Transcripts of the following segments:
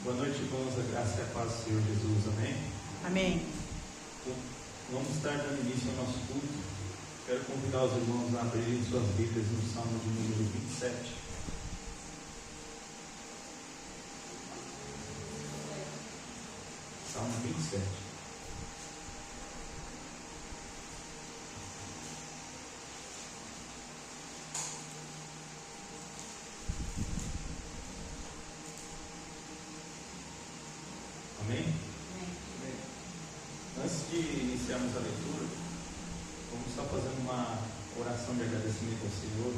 Boa noite, irmãos, a graça e a paz do Senhor Jesus, amém? Amém. Vamos estar dando início ao nosso culto. Quero convidar os irmãos a abrirem suas Bíblias no Salmo de número 27. Salmo 27. Amém? Antes de iniciarmos a leitura, vamos estar fazendo uma oração de agradecimento ao Senhor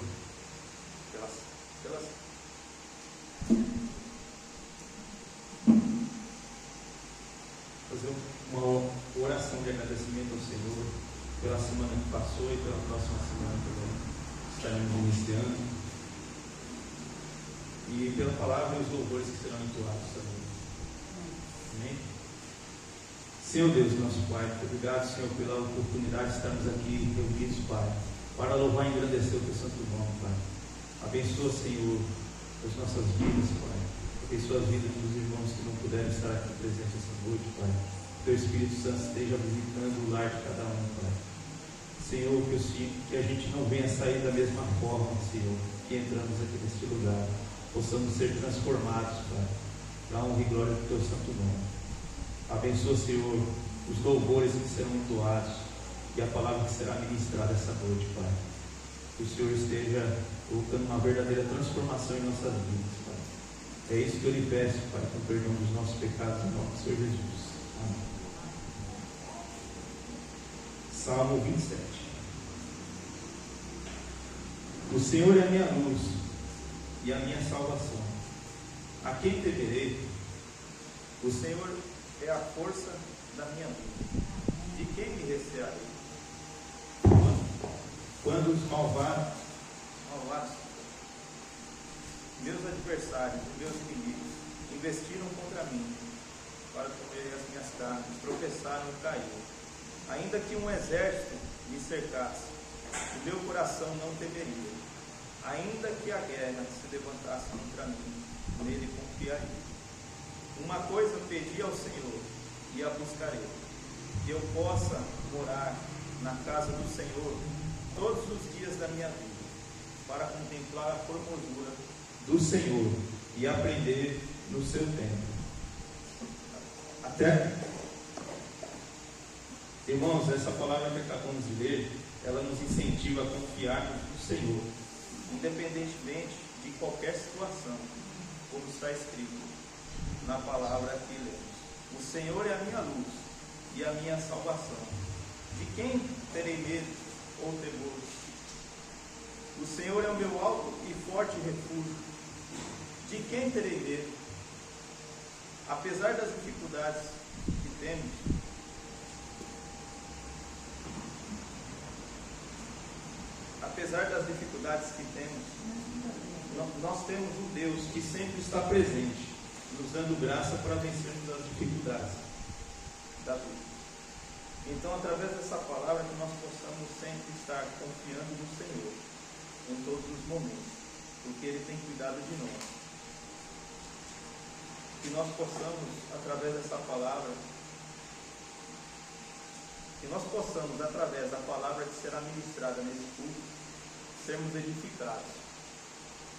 fazer uma oração de agradecimento ao Senhor pela semana que passou e pela próxima semana também estaremos iniciando, e pela palavra e os louvores que serão entoados também. Amém? Senhor Deus, nosso Pai, muito obrigado, Senhor, pela oportunidade de estarmos aqui reunidos, Pai, para louvar e engrandecer o Teu santo nome, Pai. Abençoa, Senhor, as nossas vidas, Pai. Abençoa as vidas dos irmãos que não puderam estar aqui presentes essa noite, Pai. Que o Espírito Santo esteja visitando o lar de cada um, Pai. Senhor, que a gente não venha sair da mesma forma, Senhor, que entramos aqui neste lugar. Possamos ser transformados, Pai, para a honra e glória do Teu santo nome. Abençoa, Senhor, os louvores que serão entoados e a palavra que será ministrada essa noite, Pai. Que o Senhor esteja colocando uma verdadeira transformação em nossas vidas, Pai. É isso que eu lhe peço, Pai, com o perdão dos nossos pecados em nome do Senhor Jesus. Amém. Salmo 27. O Senhor é a minha luz e a minha salvação. A quem temerei? O Senhor é a força da minha vida. De quem me recearei? Quando os malvados, meus adversários, meus inimigos, investiram contra mim para comer as minhas carnes, tropeçaram e caíram. Ainda que um exército me cercasse, o meu coração não temeria. Ainda que a guerra se levantasse contra mim, nele confiaria. Uma coisa pedi ao Senhor e a buscarei, que eu possa morar na casa do Senhor todos os dias da minha vida, para contemplar a formosura do Senhor e aprender no seu templo. Irmãos, essa palavra que acabamos de ler, ela nos incentiva a confiar no Senhor, independentemente de qualquer situação, como está escrito na palavra que lemos. O Senhor é a minha luz e a minha salvação. De quem terei medo ou temor? O Senhor é o meu alto e forte refúgio. De quem terei medo? Apesar das dificuldades que temos, nós temos um Deus que sempre está presente, nos dando graça para vencermos as dificuldades da vida. Então, através dessa palavra, que nós possamos sempre estar confiando no Senhor em todos os momentos, porque Ele tem cuidado de nós. Que nós possamos, através dessa palavra, através da palavra que será ministrada nesse culto, sermos edificados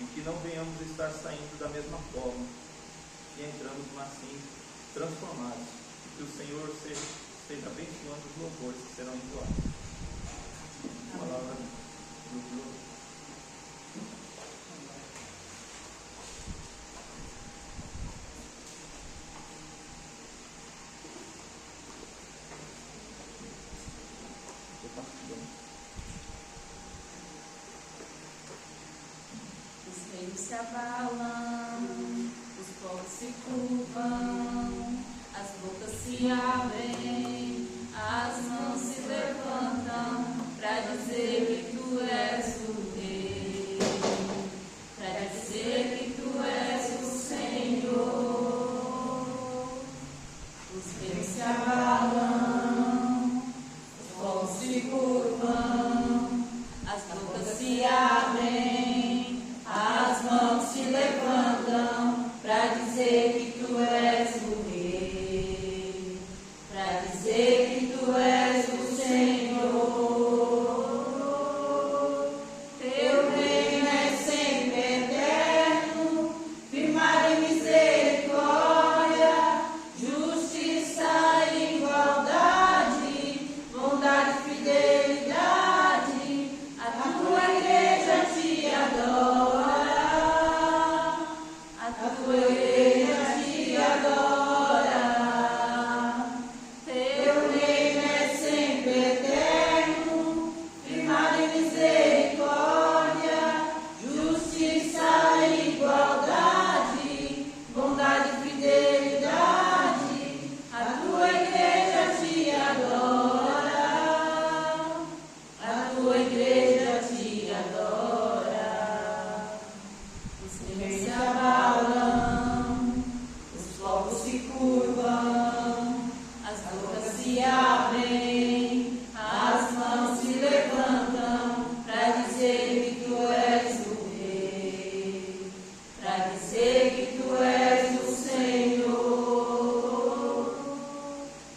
e que não venhamos estar saindo da mesma forma que entramos, mas sim transformados. Que o Senhor esteja abençoando os louvores que serão entoados. Palavra do glória. Os reinos se abalam, os povos se curvam, as bocas se abrem, as mãos se levantam para dizer que tu és o Rei, para dizer que tu és o Senhor. Os reinos se abalam, os povos se curvam, as bocas se abrem, as mãos se levantam para dizer que tu és sei que tu és o Senhor.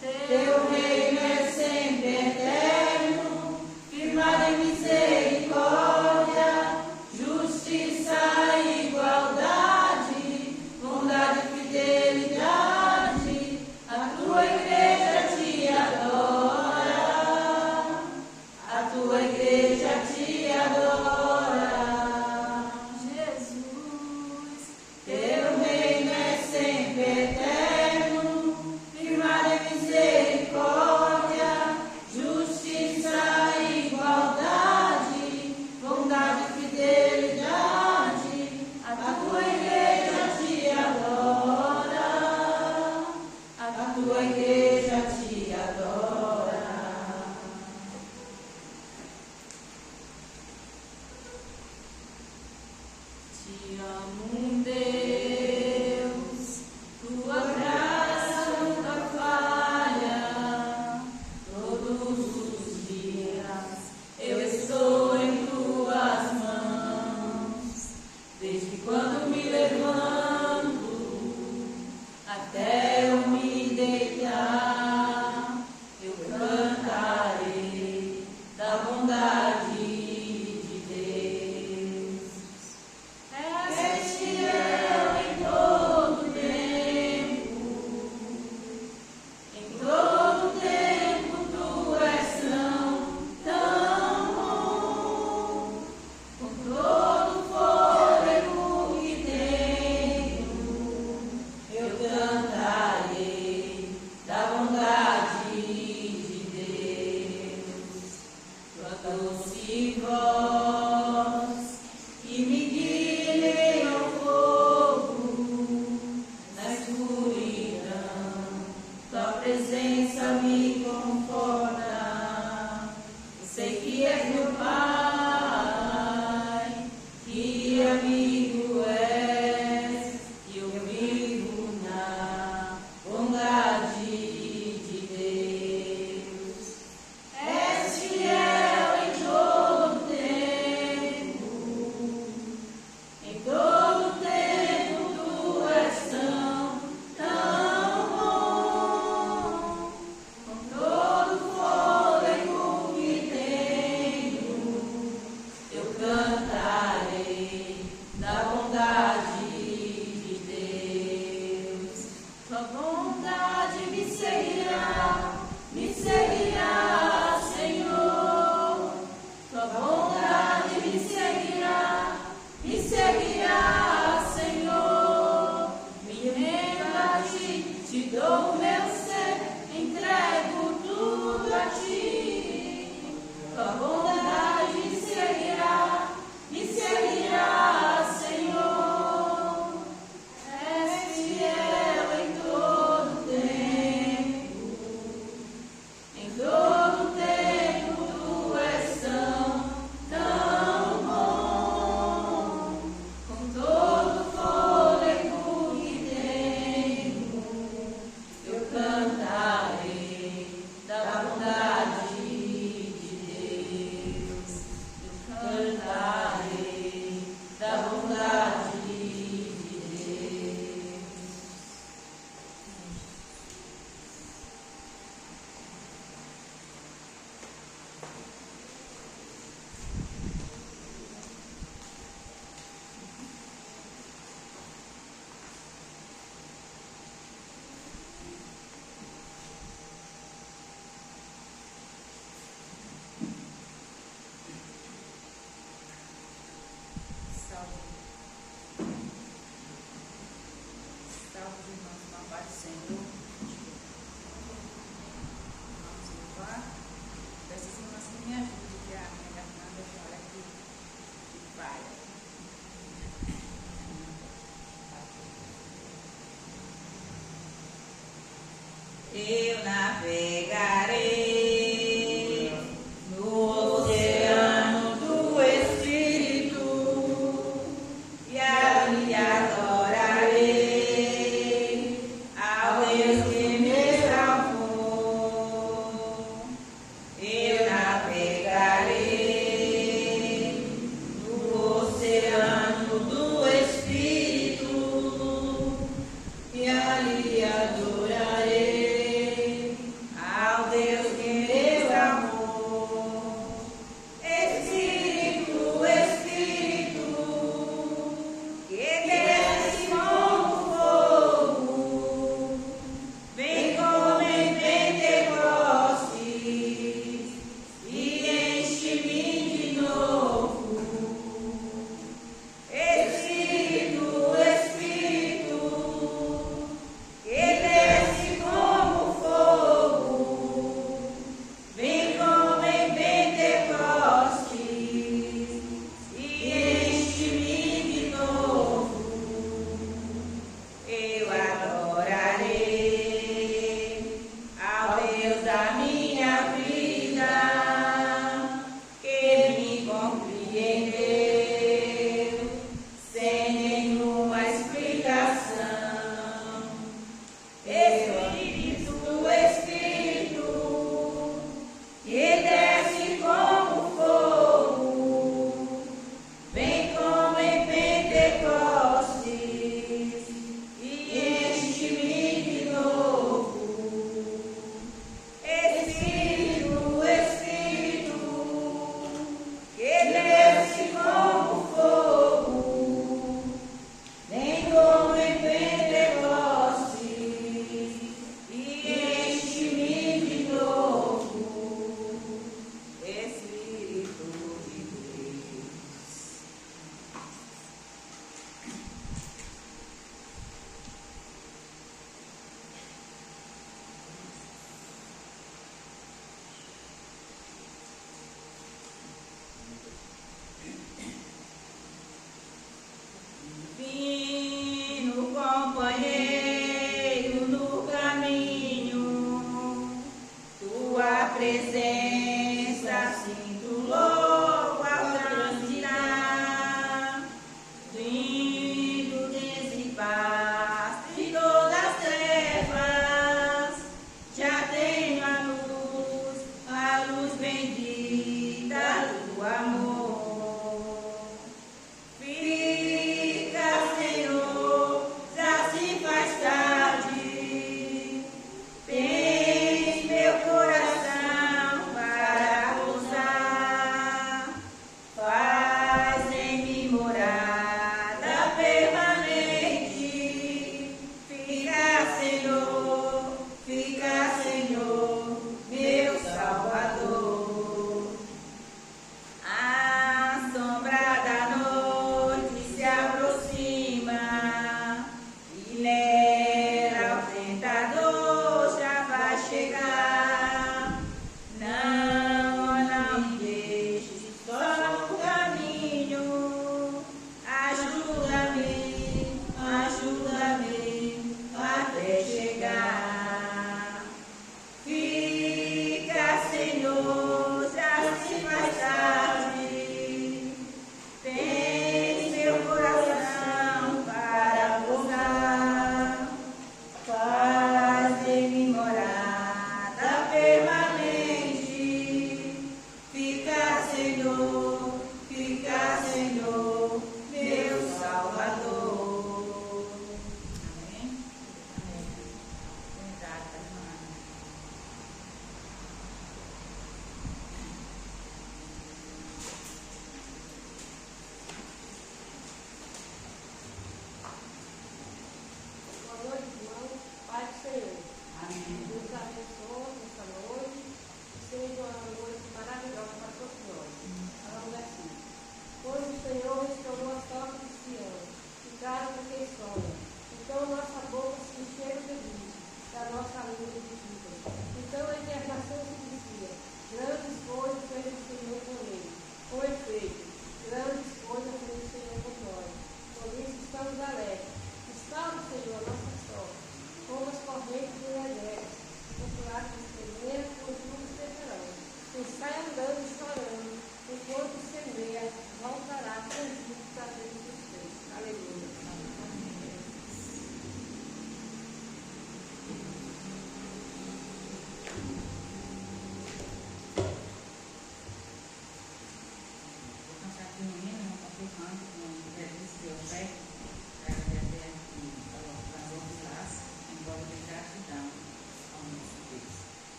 Teu reino é sempre eterno, firmado em misericórdia, justiça e igualdade, bondade e fidelidade. A tua igreja te adora, a tua igreja te adora. Jesus, teu reino é sempre eterno, firmado em misericórdia, justiça e igualdade, bondade e fidelidade. A tua igreja te adora, a tua igreja te adora. Te amo, Deus, tua graça nunca falha. Todos os dias eu estou em tuas mãos, desde quando me levanto até eu me deitar, eu cantarei da bondade de Deus. És fiel em todo tempo, em todo tempo tu és tão bom. Com todo fôlego que tenho, eu cantarei da bondade de Deus. Tua doce voz que me guia ao fogo, na escuridão, tua presença me conforta. Eu sei que és meu Pai, que amigo és, e eu vivo na bondade de Deus. És fiel em todo tempo, em todo tempo tu és tão bom. Com todo fôlego que tenho, eu cantarei da bondade de Deus. Tua bondade me seguirá, Senhor. Tua bondade me seguirá, Senhor. Me rendo a ti, te dou o meu ser, entrego tudo a ti. Tua bondade me seguirá, Senhor. És fiel em todo tempo, em todo tempo tu és tão bom. Com todo fôlego que tenho, eu cantarei da bondade de Deus. Eu cantarei da bondade de Deus. Salve, irmãos, na paz do Senhor. Vamos louvar. Peço às irmãs que me ajudem, que a minha garganta já olha aqui de falha. Eu navegarei no oceano do Espírito e ali adorarei ao Deus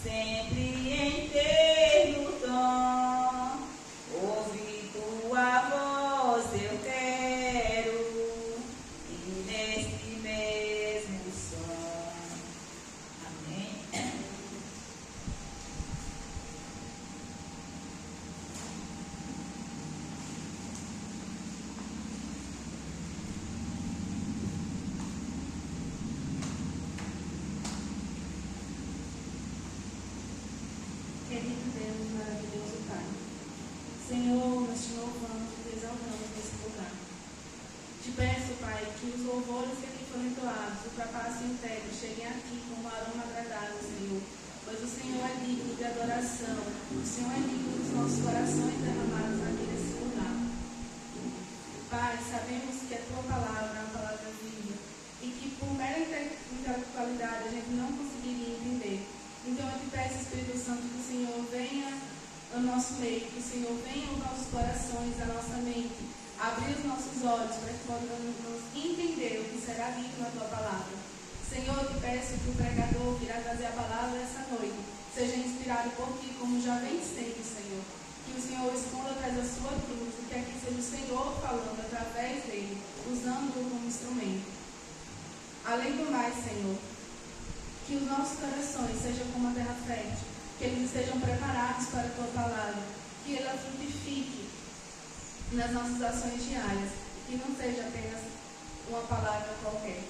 sempre em terno tom, ouvir tua voz eu quero, e neste mesmo som. Amém. Querido Deus, maravilhoso Pai, Senhor, nós te louvamos e te exaltamos nesse lugar. Te peço, Pai, que os louvores que aqui foram entoados, ultrapassem o teto, cheguem aqui com um aroma agradável, Senhor, pois o Senhor é digno de adoração, o Senhor é digno dos nossos corações derramados aqui nesse lugar. Pai, sabemos que a Tua palavra é uma palavra viva e que por mera intelectualidade a gente não conseguiria entender. Então eu te peço, Espírito Santo, que o Senhor venha ao nosso meio, que o Senhor venha aos nossos corações, à nossa mente, abrir os nossos olhos para que possamos entender o que será dito na Tua palavra. Senhor, eu te peço que o pregador que irá trazer a palavra essa noite seja inspirado por Ti, como já vem sendo, Senhor. Que o Senhor esconda atrás da Sua cruz e que aqui seja o Senhor falando através dele, usando-o como instrumento. Além do mais, Senhor, que os nossos corações sejam como a terra fértil, que eles estejam preparados para a Tua palavra, que ela frutifique nas nossas ações diárias, que não seja apenas uma palavra qualquer,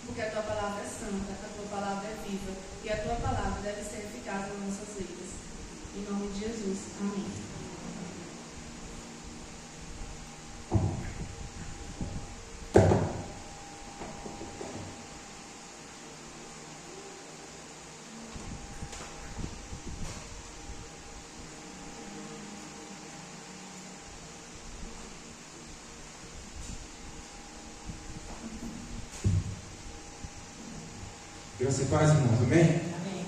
porque a Tua palavra é santa, a Tua palavra é viva, e a Tua palavra deve ser eficaz nas nossas vidas. Em nome de Jesus. Amém. Graça e paz, irmãos, amém? Amém.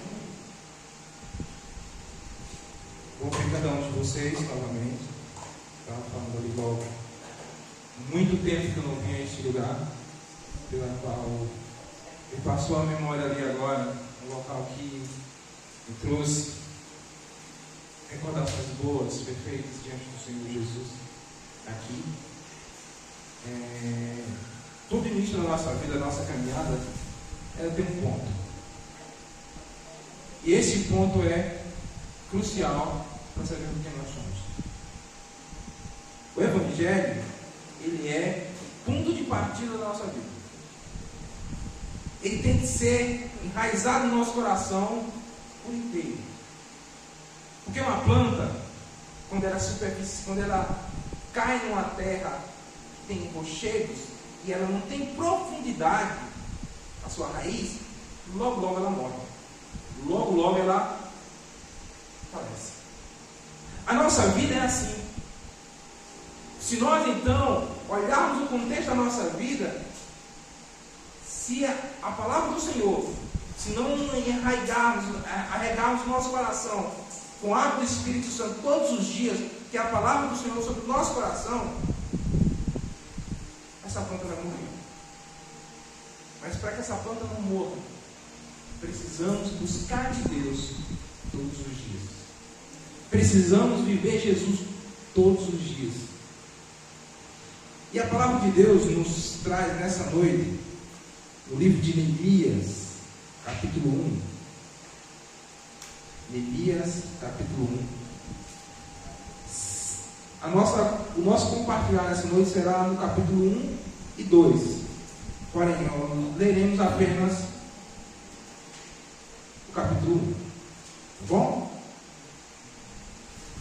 Vou ouvir cada um de vocês novamente. Estava falando ali logo. Muito tempo que eu não vim a este lugar, pela qual me passou a memória ali agora, um local que me trouxe recordações boas, perfeitas diante do Senhor Jesus aqui. Todo início da nossa vida, da nossa caminhada, ela tem um ponto. E esse ponto é crucial para saber quem nós somos. O Evangelho, ele é o ponto de partida da nossa vida. Ele tem que ser enraizado no nosso coração por inteiro. Porque uma planta, quando ela cai numa terra que tem rochedos e ela não tem profundidade, a sua raiz, logo logo ela morre. Logo logo ela falece. A nossa vida é assim. Se nós então olharmos o contexto da nossa vida, se a palavra do Senhor, se não arregarmos o nosso coração com a água do Espírito Santo todos os dias, que é a palavra do Senhor sobre o nosso coração, essa planta vai morrer. Mas para que essa planta não morra, precisamos buscar de Deus todos os dias. Precisamos viver Jesus todos os dias. E a palavra de Deus nos traz nessa noite, no livro de Neemias, capítulo 1. Neemias, capítulo 1. O nosso compartilhar nessa noite será no capítulo 1 e 2. Porém, nós leremos apenas o capítulo 1. Tá bom?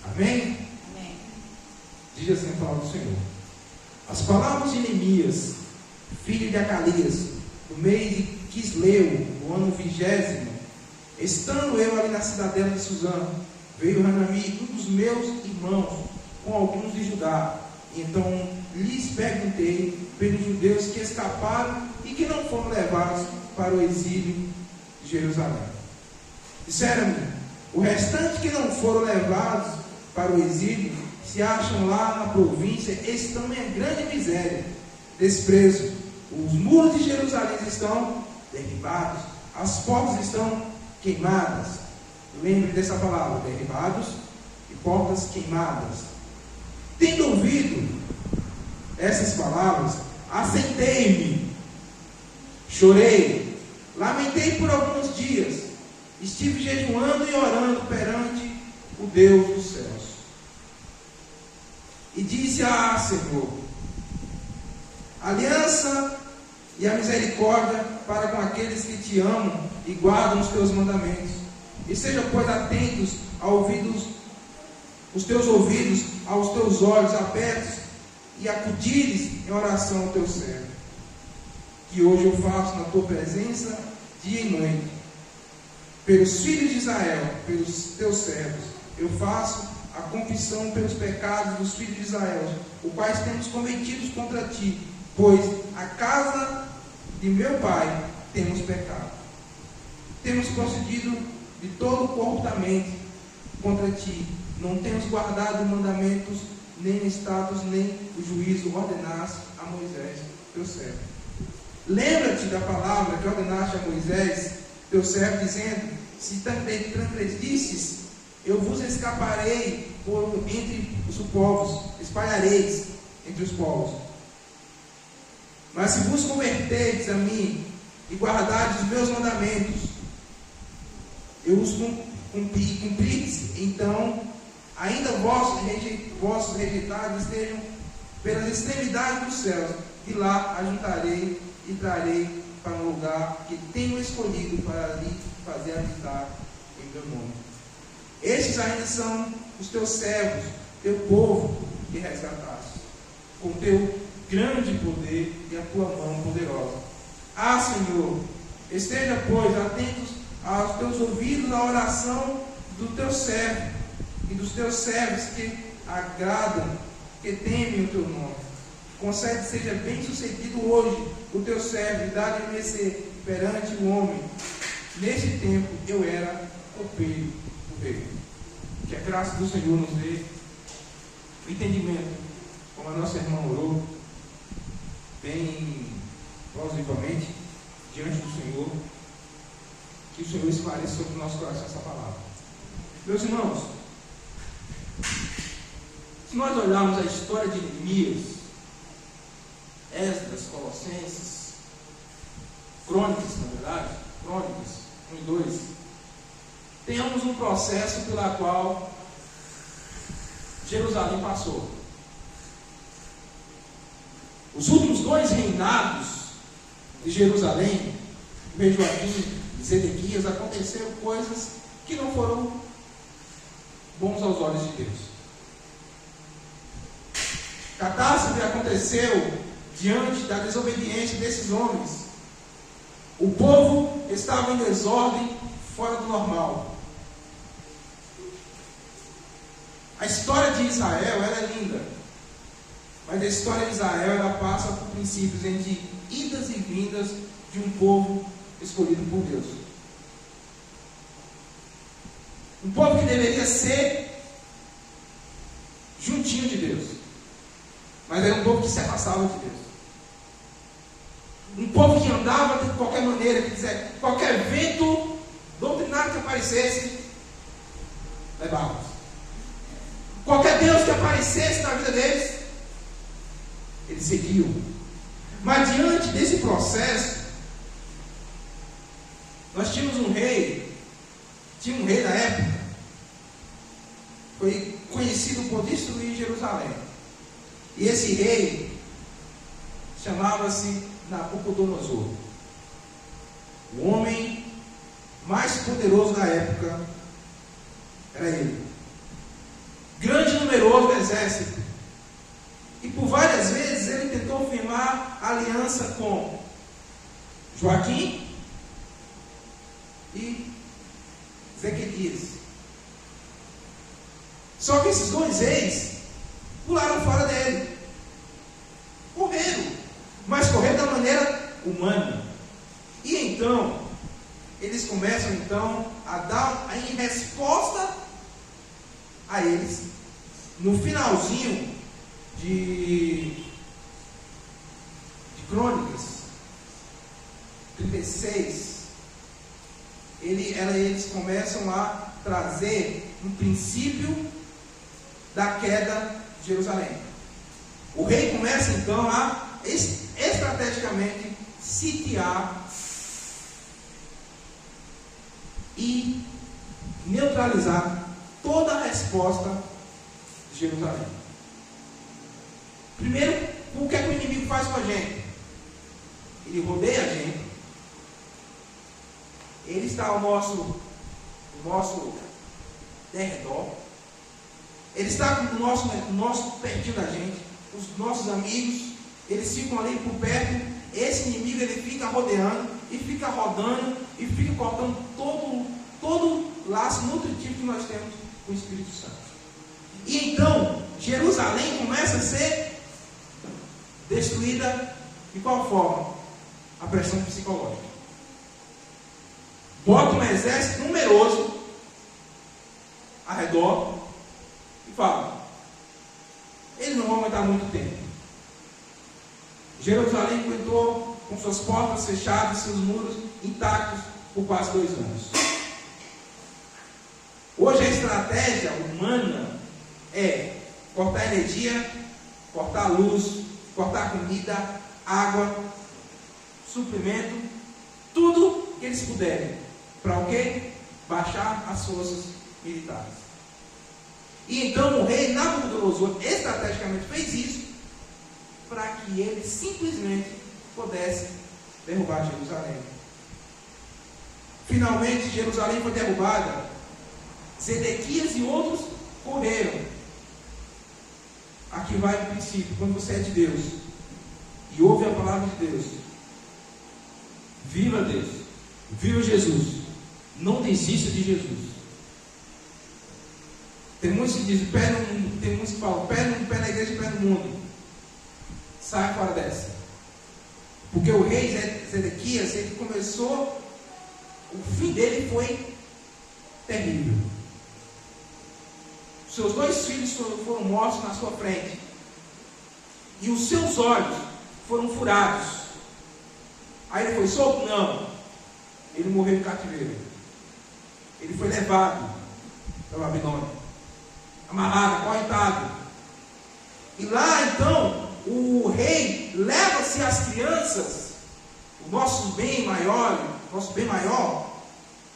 Amém? Amém. Diz assim a palavra do Senhor. As palavras de Neemias, filho de Acalias, no mês de Quisleu, no ano 20º, estando eu ali na cidadela de Suzã, veio Hanami, um dos meus irmãos, com alguns de Judá. Então lhes perguntei pelos judeus que escaparam e que não foram levados para o exílio de Jerusalém. Disseram-me: o restante que não foram levados para o exílio se acham lá na província, estão em grande miséria, desprezo. Os muros de Jerusalém estão derribados, as portas estão queimadas, lembre dessa palavra, derribados e portas queimadas. Tendo ouvido essas palavras, assentei-me, chorei, lamentei por alguns dias, estive jejuando e orando perante o Deus dos céus. E disse: Ah, Senhor, a aliança e a misericórdia para com aqueles que te amam e guardam os teus mandamentos. E seja, pois, atentos os teus ouvidos aos teus olhos abertos, e acudires em oração ao teu servo, que hoje eu faço na tua presença dia e noite. Pelos filhos de Israel, pelos teus servos, eu faço a confissão pelos pecados dos filhos de Israel, os quais temos cometidos contra ti, pois a casa de meu pai temos pecado. Temos procedido de todo corruptamente contra ti, não temos guardado mandamentos, nem estatutos, nem o juízo ordenaste a Moisés, teu servo. Lembra-te da palavra que ordenaste a Moisés, teu servo, dizendo: se transgredistes, eu vos escaparei entre os povos, espalhareis entre os povos. Mas se vos converterdes a mim e guardardes os meus mandamentos, eu os cumprides, então ainda vossos rejeitados estejam pelas extremidades dos céus, e lá ajuntarei e trarei para um lugar que tenho escolhido para ali fazer habitar em meu nome. Estes ainda são os teus servos, teu povo que resgataste, com teu grande poder e a tua mão poderosa. Ah, Senhor, esteja, pois, atentos aos teus ouvidos à oração do teu servo e dos teus servos que agradam, que temem o teu nome. Concede, seja bem sucedido hoje o teu servo, e dá-lhe mercê perante o homem. Neste tempo eu era copeiro do rei. Que a graça do Senhor nos dê o entendimento, como a nossa irmã orou, bem plausivamente, diante do Senhor, que o Senhor esclareça sobre o nosso coração essa palavra. Meus irmãos, se nós olharmos a história de Neemias, Esdras, Colossenses, Crônicas, na verdade, Crônicas 1 e 2, temos um processo pela qual Jerusalém passou. Os últimos 2 reinados de Jerusalém, o rei Joaquim e Zedequias, aconteceram coisas que não foram bons aos olhos de Deus. Catástrofe aconteceu diante da desobediência desses homens. O povo estava em desordem fora do normal. A história de Israel ela é linda, mas a história de Israel ela passa por princípios entre idas e vindas de um povo escolhido por Deus. Um povo que deveria ser juntinho de Deus, mas era um povo que se afastava de Deus. Um povo que andava de qualquer maneira, que dizer, qualquer vento doutrinário que aparecesse, levava. Qualquer Deus que aparecesse na vida deles, eles seguiam. Mas diante desse processo, nós tínhamos um rei, na época, foi conhecido por destruir Jerusalém. E esse rei chamava-se Nabucodonosor. O homem mais poderoso da época era ele. Grande e numeroso exército. E por várias vezes ele tentou firmar aliança com Joaquim e Zedequias. Só que esses 2 reis pularam fora dele. Correram. Mas correram da maneira humana. E então, eles começam a dar em resposta a eles. No finalzinho de Crônicas 36, eles começam a trazer um princípio da queda de Jerusalém. O rei começa então a estrategicamente sitiar e neutralizar toda a resposta de Jerusalém. Primeiro, o que é que o inimigo faz com a gente? Ele rodeia a gente. Ele está ao nosso derredor. Ele está no nosso pertinho da gente. Os nossos amigos, eles ficam ali por perto. Esse inimigo, ele fica rodeando e fica rodando e fica cortando todo laço nutritivo que nós temos com o Espírito Santo. E então, Jerusalém começa a ser destruída de qual forma? A pressão psicológica. Bota um exército numeroso ao redor e fala: eles não vão aguentar muito tempo. Jerusalém aguentou com suas portas fechadas, seus muros intactos por quase 2 anos. Hoje a estratégia humana é cortar energia, cortar luz, cortar comida, água, suprimento, tudo que eles puderem. Para o quê? Baixar as forças militares. E então o rei Nabucodonosor estrategicamente fez isso para que ele simplesmente pudesse derrubar Jerusalém. Finalmente Jerusalém foi derrubada. Zedequias e outros correram. Aqui vai o princípio: quando você é de Deus e ouve a palavra de Deus, viva Deus, viva Jesus, não desista de Jesus. Tem muitos que dizem pé no mundo, tem muitos que falam pé na igreja e pé no mundo. Sai fora dessa. Porque o rei Zedequias, ele começou, o fim dele foi terrível. Seus 2 filhos foram mortos na sua frente. E os seus olhos foram furados. Aí ele foi solto? Não. Ele morreu em cativeiro. Ele foi levado para Babilônia, amarrado, acorrentado. E lá então, o rei leva-se as crianças, o nosso bem maior,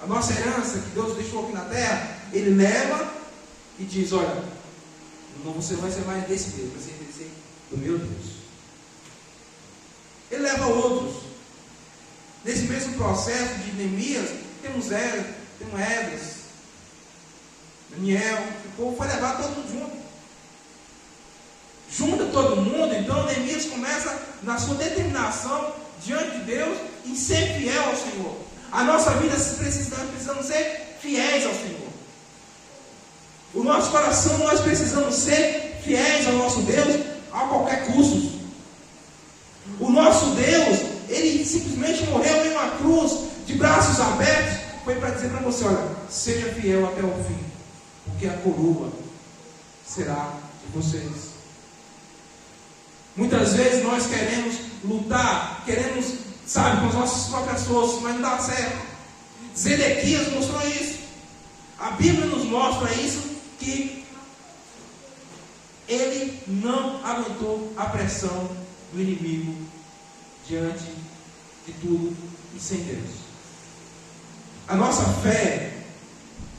a nossa herança que Deus deixou aqui na terra. Ele leva e diz: olha, você não vai ser mais desse Deus, você vai ser do meu Deus. Ele leva outros. Nesse mesmo processo de Neemias, temos Esdras, Daniel, o povo foi levado todo mundo junto. Junta todo mundo. Então Neemias começa na sua determinação diante de Deus em ser fiel ao Senhor. A nossa vida precisamos ser fiéis ao Senhor. O nosso coração, nós precisamos ser fiéis ao nosso Deus a qualquer custo. O nosso Deus, ele simplesmente morreu em uma cruz de braços abertos. Foi para dizer para você: olha, seja fiel até o fim, porque a coroa será de vocês. Muitas vezes nós queremos lutar, sabe, com as nossas próprias forças, mas não dá certo. Zedequias mostrou isso. A Bíblia nos mostra isso, que ele não aguentou a pressão do inimigo diante de tudo e sem Deus. A nossa fé,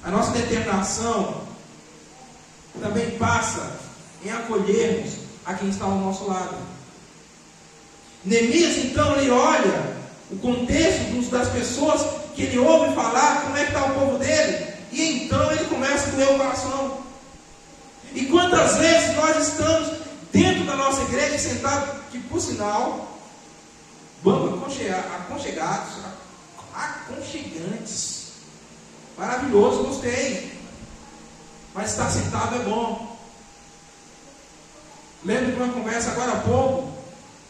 a nossa determinação também passa em acolhermos a quem está ao nosso lado. Neemias então ele olha o contexto das pessoas que ele ouve falar, como é que está o povo dele, e então ele começa a doer o coração. E quantas vezes nós estamos dentro da nossa igreja sentados, que por sinal, vamos aconchegados, aconchegantes, maravilhoso, gostei, mas estar sentado é bom. Lembro de uma conversa agora há pouco,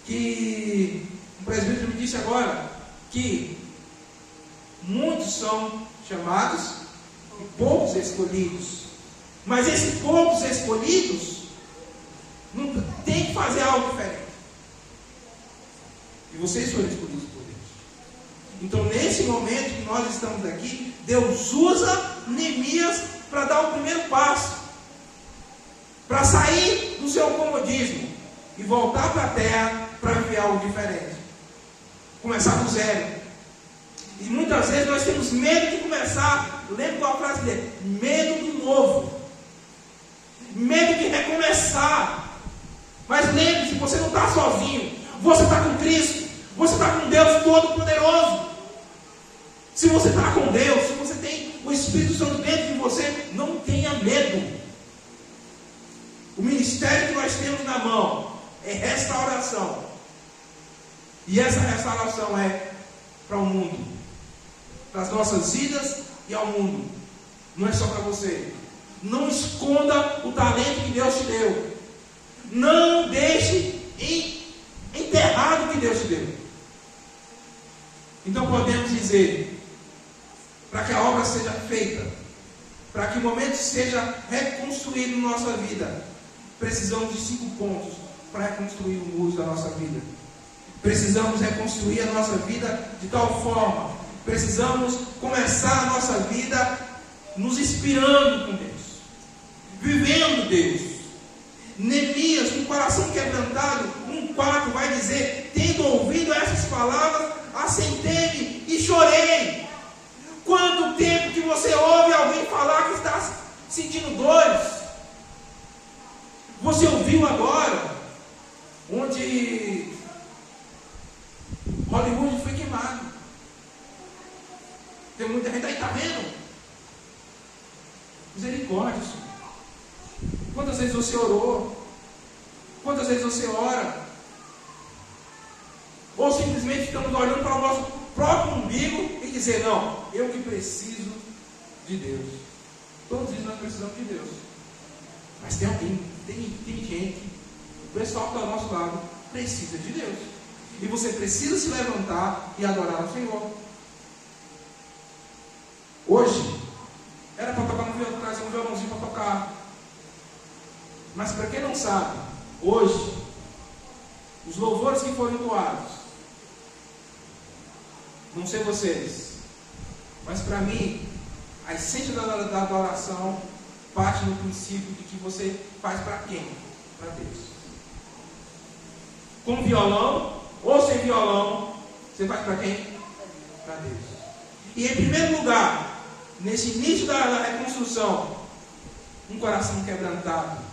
que um presbítero me disse agora, que muitos são chamados e poucos escolhidos. Mas esses poucos escolhidos não tem que fazer algo diferente. E vocês foram escolhidos por Deus. Então, nesse momento que nós estamos aqui, Deus usa Neemias para dar o primeiro passo, para sair do seu comodismo e voltar para a terra para viver algo diferente, começar do zero. E muitas vezes nós temos medo de começar. Lembra qual a frase dele? Medo do novo, medo de recomeçar. Mas lembre-se, você não está sozinho, você está com Cristo, você está com Deus Todo-Poderoso. Se você está com Deus, se você tem o Espírito Santo dentro de você, não tenha medo. O ministério que nós temos na mão é restauração. E essa restauração é para o mundo, para as nossas vidas e ao mundo. Não é só para você. Não esconda o talento que Deus te deu. Não deixe enterrado o que Deus te deu. Então podemos dizer, para que a obra seja feita, para que o momento seja reconstruído na nossa vida, precisamos de 5 pontos para reconstruir o muro da nossa vida. Precisamos reconstruir a nossa vida de tal forma, precisamos começar a nossa vida nos inspirando com Deus, vivendo Deus. Neemias, com o coração quebrantado, 1:4 vai dizer: tendo ouvido essas palavras, assentei-me e chorei. Quanto tempo que você ouve alguém falar que está sentindo dores? Você ouviu agora onde Hollywood foi queimado? Tem muita gente aí, está vendo? Misericórdia, Senhor. Quantas vezes você orou? Quantas vezes você ora? Ou simplesmente estamos olhando para o nosso próprio umbigo e dizer: não, eu que preciso de Deus. Todos eles nós precisamos de Deus. Mas tem alguém, tem gente, o pessoal que está ao nosso lado precisa de Deus. E você precisa se levantar e adorar o Senhor. Hoje era para tocar no violão, trazer um violãozinho para tocar. Mas para quem não sabe, hoje os louvores que foram entoados, não sei vocês, mas para mim a essência da adoração parte no princípio de que você faz para quem? Para Deus. Com violão ou sem violão, você faz para quem? Para Deus. E em primeiro lugar, nesse início da reconstrução, um coração quebrantado,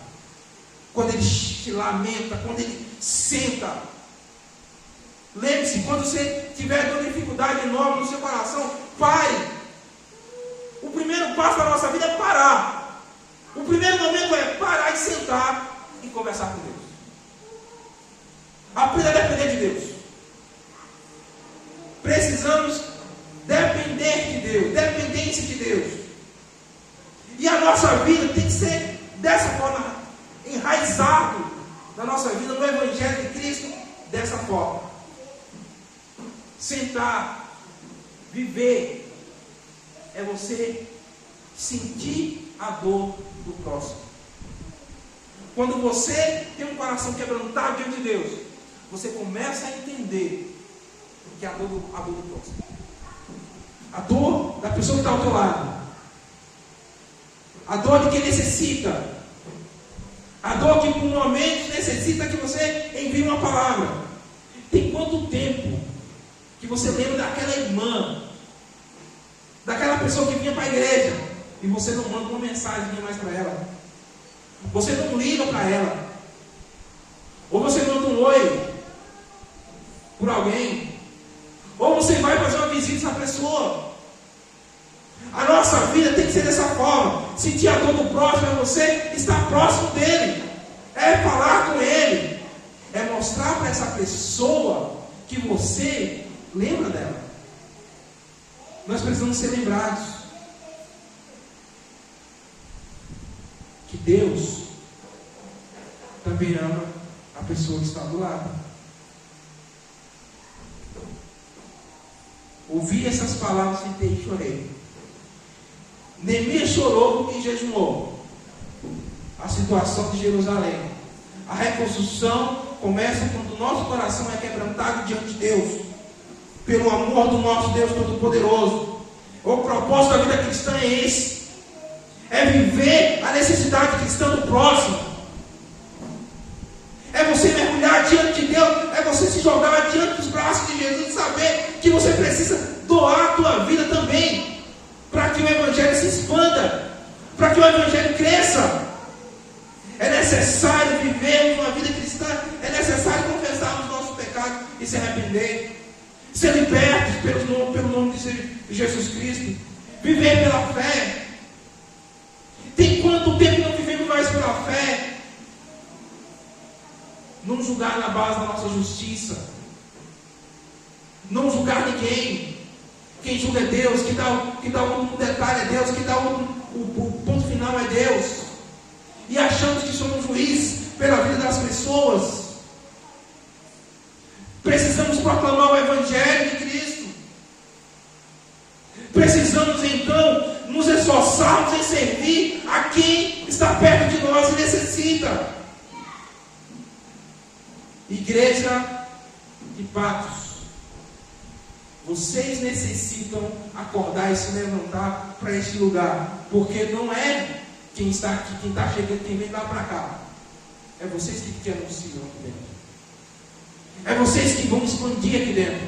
quando ele se lamenta, quando ele senta. Lembre-se, quando você tiver uma dificuldade enorme no seu coração, pare. O primeiro passo da nossa vida é parar. O primeiro momento é parar e sentar e conversar com Deus. Aprenda a depender de Deus. Precisamos depender de Deus, dependência de Deus. E a nossa vida tem que ser dessa forma, enraizado na nossa vida, no Evangelho de Cristo, dessa forma. Sentar, viver, é você sentir a dor do próximo. Quando você tem um coração quebrantado diante de Deus, você começa a entender que é a dor do próximo, a dor da pessoa que está ao teu lado, a dor de quem necessita, a dor que por momentos necessita que você envie uma palavra. Tem quanto tempo que você lembra daquela irmã, daquela pessoa que vinha para a igreja, e você não manda uma mensagem mais para ela, você não liga para ela, ou você manda um oi por alguém, ou você vai fazer uma visita a essa pessoa. A nossa vida tem que ser dessa forma. Sentir a dor do próximo é você estar próximo dele, é falar com ele, é mostrar para essa pessoa que você lembra dela. Nós precisamos ser lembrados que Deus também ama a pessoa que está do lado. Ouvi essas palavras, sentei e chorei. Neemias chorou porque jejuou. A situação de Jerusalém. A reconstrução começa quando o nosso coração é quebrantado diante de Deus. pelo amor do nosso Deus Todo-Poderoso. O propósito da vida cristã é esse: é viver a necessidade cristã do próximo, é você mergulhar diante de Deus, é você se jogar diante dos braços de Jesus e saber que você precisa doar a tua vida também, para que o Evangelho se expanda, para que o Evangelho cresça. É necessário viver uma vida cristã, é necessário confessar os nossos pecados e se arrepender, ser libertos pelo nome de Jesus Cristo, viver pela fé. Tem quanto tempo não vivemos mais pela fé? Não julgar na base da nossa justiça, não julgar ninguém. Quem julga é Deus, quem dá o detalhe é Deus, quem dá o ponto final é Deus. E achamos que somos juízes pela vida das pessoas. Precisamos proclamar o Evangelho de Cristo. Precisamos então nos esforçarmos em servir a quem está perto de nós e necessita. Igreja de Patos, vocês necessitam acordar e se levantar para este lugar, porque não é quem está aqui, quem está chegando, quem vem lá para cá. É vocês que anunciam aqui dentro. É vocês que vão expandir aqui dentro.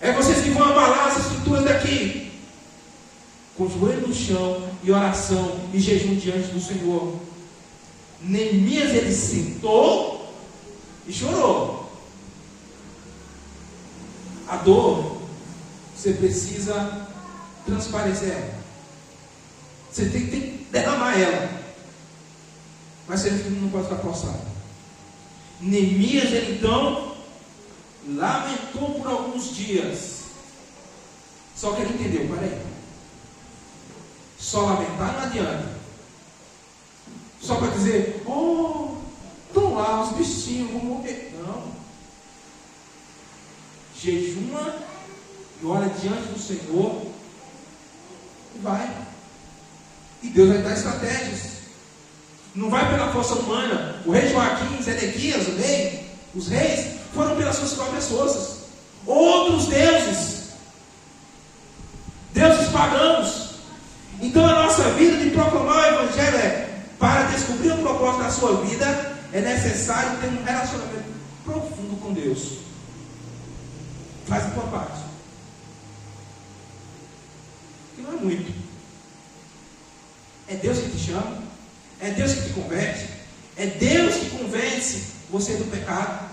É vocês que vão abalar as estruturas daqui. Com o joelho no chão e oração e jejum diante do Senhor. Neemias, ele sentou e chorou. A dor, você precisa transparecer ela. Você tem que derramar ela. Mas você não pode ficar forçado. Neemias, ele então lamentou por alguns dias. Só que ele entendeu, peraí. Só lamentar não adianta. Só para dizer, estão lá os bichinhos, vão morrer. Não. Jejuma e olha diante do Senhor e vai. E Deus vai dar estratégias. Não vai pela força humana. O rei Joaquim, Zedequias, o rei, os reis foram pelas suas próprias forças. Outros deuses, deuses pagãos. Então a nossa vida de proclamar o Evangelho para descobrir o propósito da sua vida, é necessário ter um relacionamento profundo com Deus. Faz a tua parte. E não é muito. É Deus que te chama. É Deus que te converte. É Deus que convence você do pecado.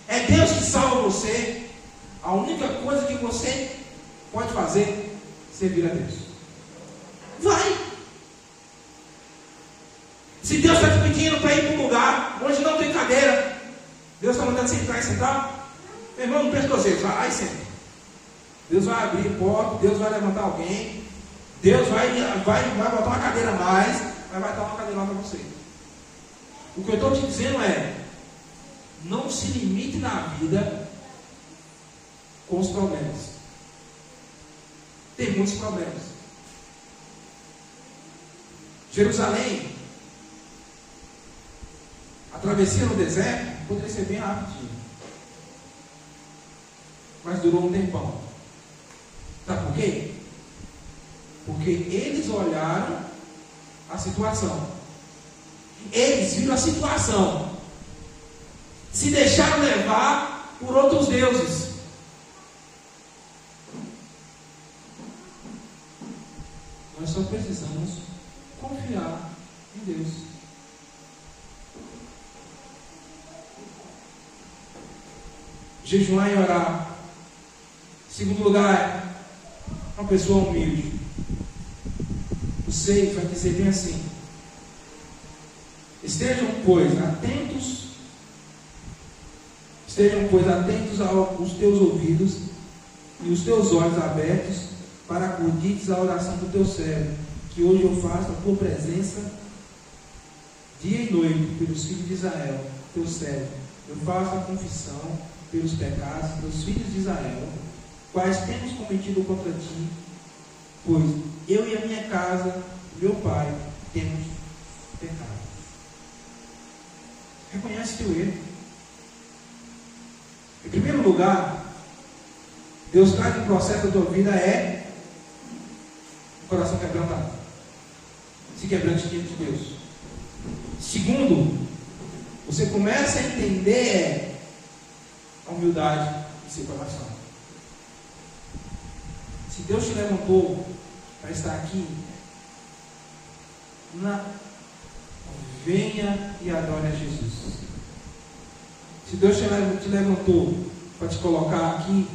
É Deus que salva você. A única coisa que você pode fazer é servir a Deus. Vai. Se Deus está te pedindo para ir para um lugar onde não tem cadeira, Deus está mandando sentar e sentar, meu irmão, não presta você, vai lá e senta. Deus vai abrir a porta, Deus vai levantar alguém, Deus vai botar uma cadeira a mais, mas vai dar uma cadeira lá para você. O que eu estou te dizendo é, não se limite na vida com os problemas. Tem muitos problemas. Jerusalém, a travessia no deserto poderia ser bem rapidinho, mas durou um tempão. Sabe por quê? Porque eles olharam a situação, eles viram a situação, se deixaram levar por outros deuses. Nós só precisamos confiar em Deus. Jejuar e orar. Segundo lugar, uma pessoa humilde. O 6 vai dizer bem assim: estejam, pois, atentos aos teus ouvidos e os teus olhos abertos para acudir à oração do teu servo, que hoje eu faço a tua presença dia e noite pelos filhos de Israel, teu servo. Eu faço a confissão pelos pecados dos filhos de Israel, quais temos cometido contra ti, pois eu e a minha casa, meu pai, temos pecado. Reconhece teu erro. Em primeiro lugar, Deus traz no processo da tua vida é o coração quebrantado. Se quebrante diante de Deus. Segundo, você começa a entender a humildade do seu coração. Se Deus te levantou para estar aqui, venha e adore a Jesus. Se Deus te levantou para te colocar aqui,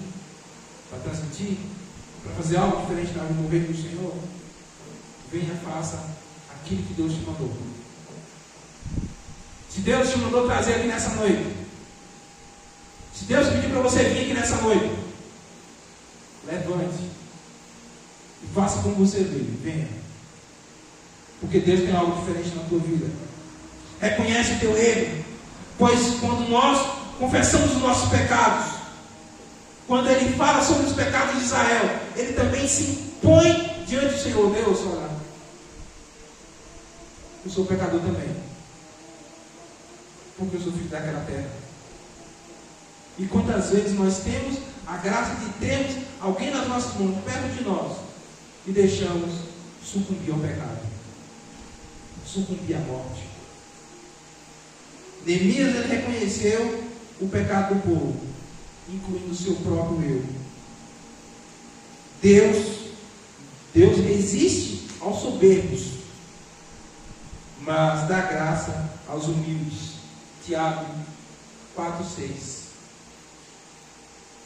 para transmitir, para fazer algo diferente na vida do reino do Senhor, venha, faça aquilo que Deus te mandou. Se Deus te mandou trazer aqui nessa noite, se Deus pediu para você vir aqui nessa noite, levante e faça como você veio, venha, porque Deus tem algo diferente na tua vida. Reconhece o teu erro, pois quando nós confessamos os nossos pecados, quando Ele fala sobre os pecados de Israel, Ele também se impõe diante do Senhor. Deus, olha, eu sou pecador também, porque eu sou filho daquela terra. E quantas vezes nós temos a graça de termos alguém nas nossas mãos, perto de nós, e deixamos sucumbir ao pecado, sucumbir à morte. Neemias, ele reconheceu o pecado do povo, incluindo o seu próprio eu. Deus resiste aos soberbos, mas dá graça aos humildes. Tiago 4,6.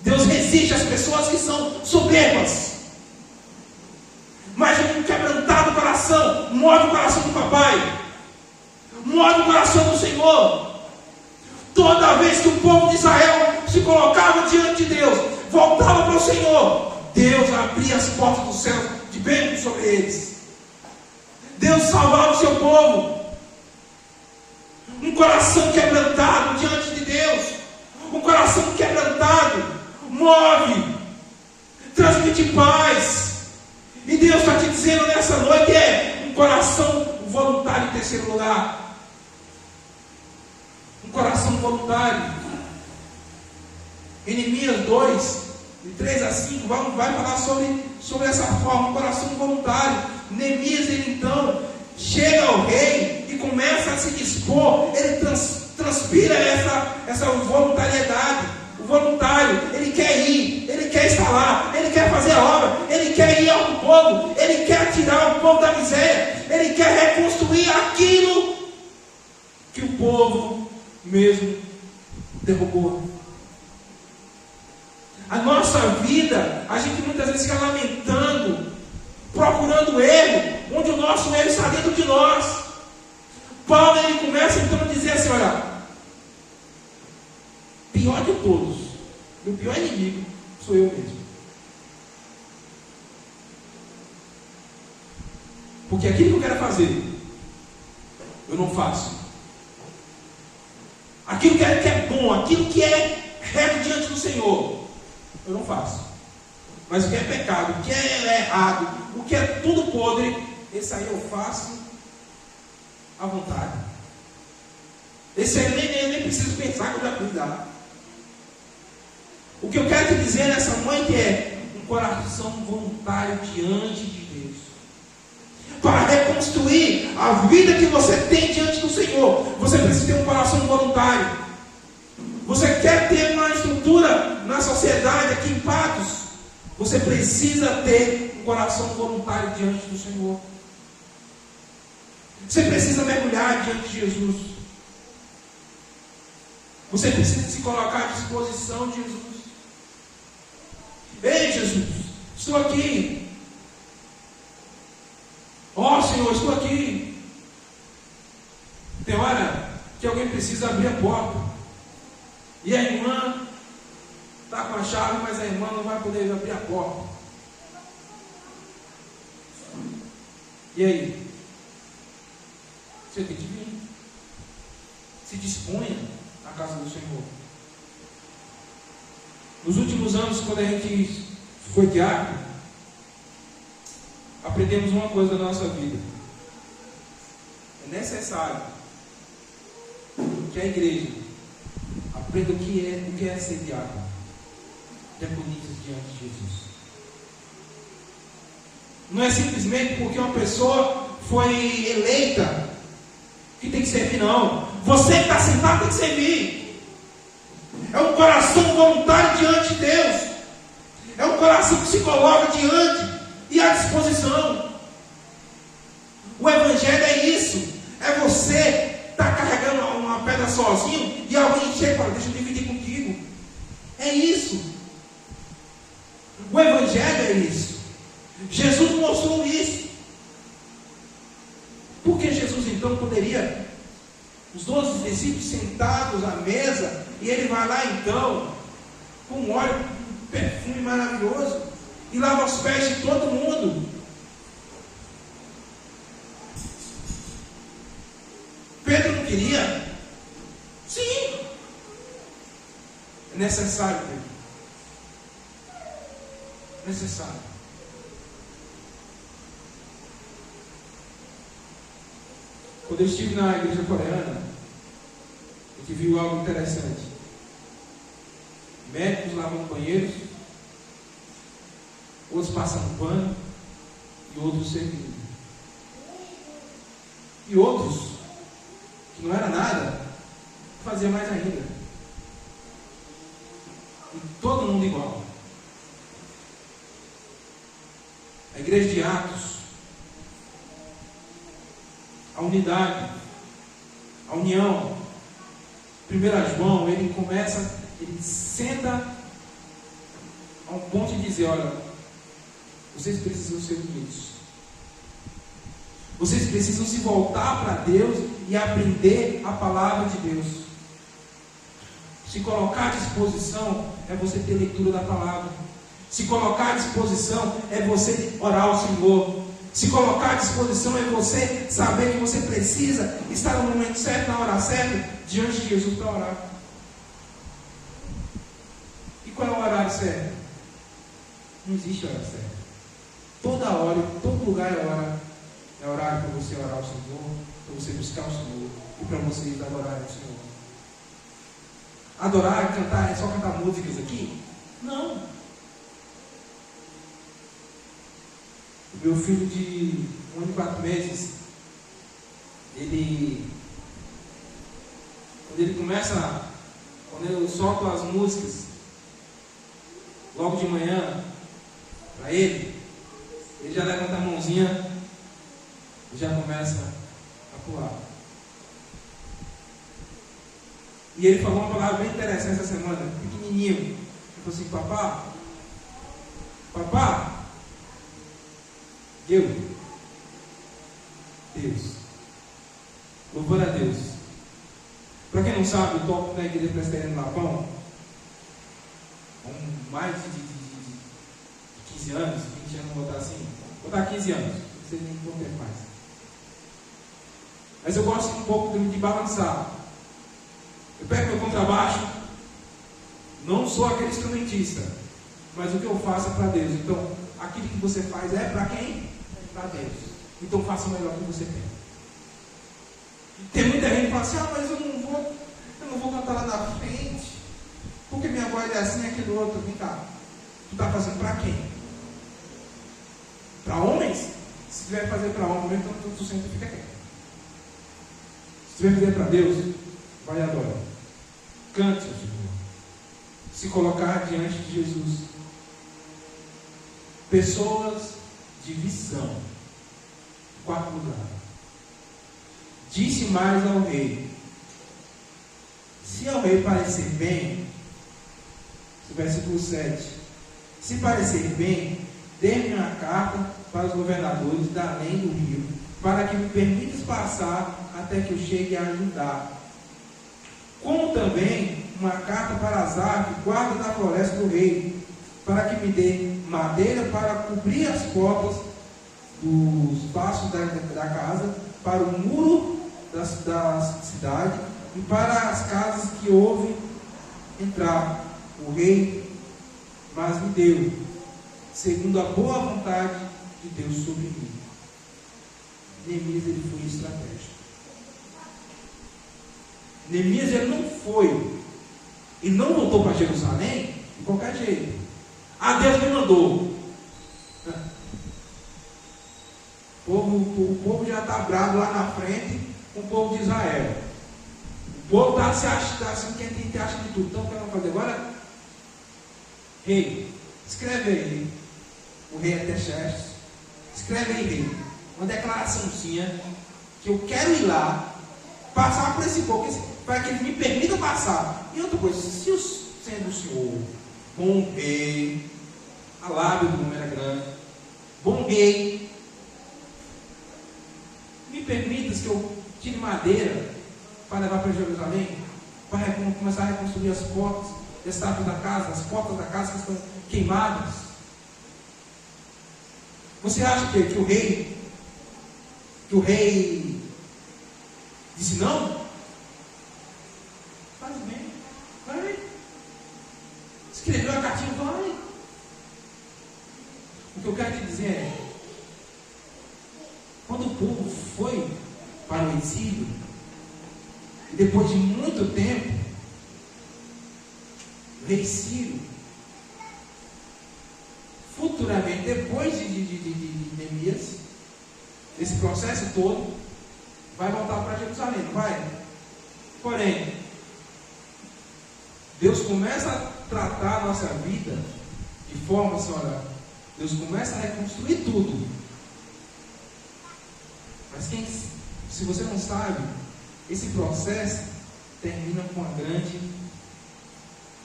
Deus resiste às pessoas que são soberbas, mas um quebrantado coração move o coração do papai, move o coração do Senhor. Toda vez que o povo de Israel se colocava diante de Deus, voltava para o Senhor, Deus abria as portas do céu de bênção sobre eles. Deus salvava o seu povo. Um coração quebrantado diante de Deus, um coração quebrantado move, transmite paz. E Deus está te dizendo nessa noite um coração voluntário em terceiro lugar. Um coração voluntário. Em Neemias 2, de 3 a 5, vai falar sobre essa forma, um coração voluntário. Neemias, ele então chega ao rei e começa a se dispor. Ele transpira essa voluntariedade. O voluntário, ele quer ir, ele quer estar lá, ele quer fazer a obra, ele quer ir ao povo, ele quer tirar o povo da miséria, ele quer reconstruir aquilo que o povo mesmo derrubou. A nossa vida, a gente muitas vezes fica lamentando, procurando erro, onde o nosso erro está dentro de nós. Paulo, ele começa então a dizer assim: olha, pior de todos, o pior inimigo sou eu mesmo. Porque aquilo que eu quero fazer, eu não faço. Aquilo que é bom, aquilo que é reto diante do Senhor, eu não faço. Mas o que é pecado, o que é errado, o que é tudo podre, esse aí eu faço à vontade. Esse aí eu nem preciso pensar que eu já fiz lá. O que eu quero te dizer nessa noite é um coração voluntário diante de Deus, para reconstruir a vida que você tem diante do Senhor. Você precisa ter um coração voluntário. Você quer ter uma estrutura na sociedade aqui em Patos, você precisa ter um coração voluntário diante do Senhor. Você precisa mergulhar diante de Jesus. Você precisa se colocar à disposição de Jesus. Ei, Jesus, estou aqui. Ó, Senhor, estou aqui. Tem hora que alguém precisa abrir a porta, e a irmã está com a chave, mas a irmã não vai poder abrir a porta. E aí? Você tem que vir. Se disponha na casa do Senhor. Nos últimos anos, quando a gente foi diácono, aprendemos uma coisa na nossa vida. É necessário que a igreja aprenda o que é ser diácono. deponitas diante de Jesus. Não é simplesmente porque uma pessoa foi eleita que tem que servir, não. Você que está sentado tem que servir. É um coração voluntário diante de Deus. É um coração que se coloca diante e à disposição. O Evangelho é isso. É você estar carregando uma pedra sozinho e alguém chega e fala, deixa eu dividir contigo. É isso. O Evangelho é isso. Jesus mostrou isso. Por que Jesus então poderia, os 12 discípulos sentados à mesa, e ele vai lá então, com óleo, um perfume maravilhoso, e lava os pés de todo mundo? Pedro não queria? Sim. É necessário, Pedro. Necessário. Quando eu estive na igreja coreana, a gente viu algo interessante. Médicos lavando banheiros, outros passando pano e outros servindo. E outros, que não era nada, fazia mais ainda. E todo mundo igual. A igreja de Atos, a unidade, a união. 1 João, ele senta a um ponto de dizer, olha, vocês precisam ser unidos. Vocês precisam se voltar para Deus e aprender a palavra de Deus. Se colocar à disposição é você ter leitura da palavra. Se colocar à disposição é você orar ao Senhor. Se colocar à disposição é você saber que você precisa estar no momento certo, na hora certa, diante de Jesus para orar. E qual é o horário certo? Não existe hora certa. Toda hora, todo lugar é hora. É horário para você orar ao Senhor, para você buscar o Senhor e para vocês adorarem o Senhor. Adorar, cantar, é só cantar músicas aqui? Não. O meu filho de 1 ano e 4 meses, quando eu solto as músicas, logo de manhã, para ele já levanta a mãozinha e já começa a pular. E ele falou uma palavra bem interessante essa semana, pequenininho. Ele falou assim, papá, Deus, louvor a Deus. Para quem não sabe, eu toco na igreja presbiteriana Lapão há mais de 15 anos, 20 anos, vou botar assim, vou botar 15 anos, não sei nem quanto tempo mais. Mas eu gosto um pouco de balançar. Eu pego meu contrabaixo, não sou aquele instrumentista, mas o que eu faço é para Deus. Então, aquilo que você faz é para quem? Para Deus. Então, faça o melhor que você tem. Tem muita gente que fala assim, mas eu não vou cantar lá na frente, porque minha voz é assim e aquele outro. Vem cá, tu está fazendo para quem? Para homens? Se tiver fazer para homens, então tu senta e fica quieto. Se tiver fazer para Deus, vai e adora. Cante, Senhor. Se colocar diante de Jesus. Pessoas de visão. 4 lugar. Disse mais ao rei: se ao rei parecer bem, versículo 7, se parecer bem, dê-me uma carta para os governadores da além do rio, para que me permitas passar até que eu chegue a ajudar. Como também uma carta para Azar, que guarda da floresta do rei, para que me dê madeira para cobrir as portas dos espaços da casa, para o muro da cidade e para as casas que houve entrar. O rei mas me deu, segundo a boa vontade de Deus sobre mim. Neemias, ele foi estratégico. Neemias, ele não foi e não voltou para Jerusalém de qualquer jeito. Ah, Deus me mandou. O povo já está bravo lá na frente com o povo de Israel. O povo está se achando, quem acha de tudo. Então, o que vamos fazer agora? Rei, escreve aí. O rei Artaxerxes. Escreve aí, rei. Uma declaraçãozinha que eu quero ir lá, passar por esse povo, para que eles me permitam passar. E outra coisa, se sendo o senhor bom rei, a lábia do homem era grande, bom rei, me permitas que eu tire madeira para levar para Jerusalém, para começar a reconstruir as portas, estátuas da casa, as portas da casa que estão queimadas. Você acha que o rei disse não? Faz bem, vai. Escreveu a cartinha, vai. O que eu quero te dizer é, quando o povo foi para o exílio, e depois de muito tempo, o rei Ciro, futuramente, depois de Neemias, esse processo todo, vai voltar para Jerusalém, não vai? Porém, Deus começa a tratar a nossa vida de forma, senhora, Deus começa a reconstruir tudo. Mas se você não sabe, esse processo termina com uma grande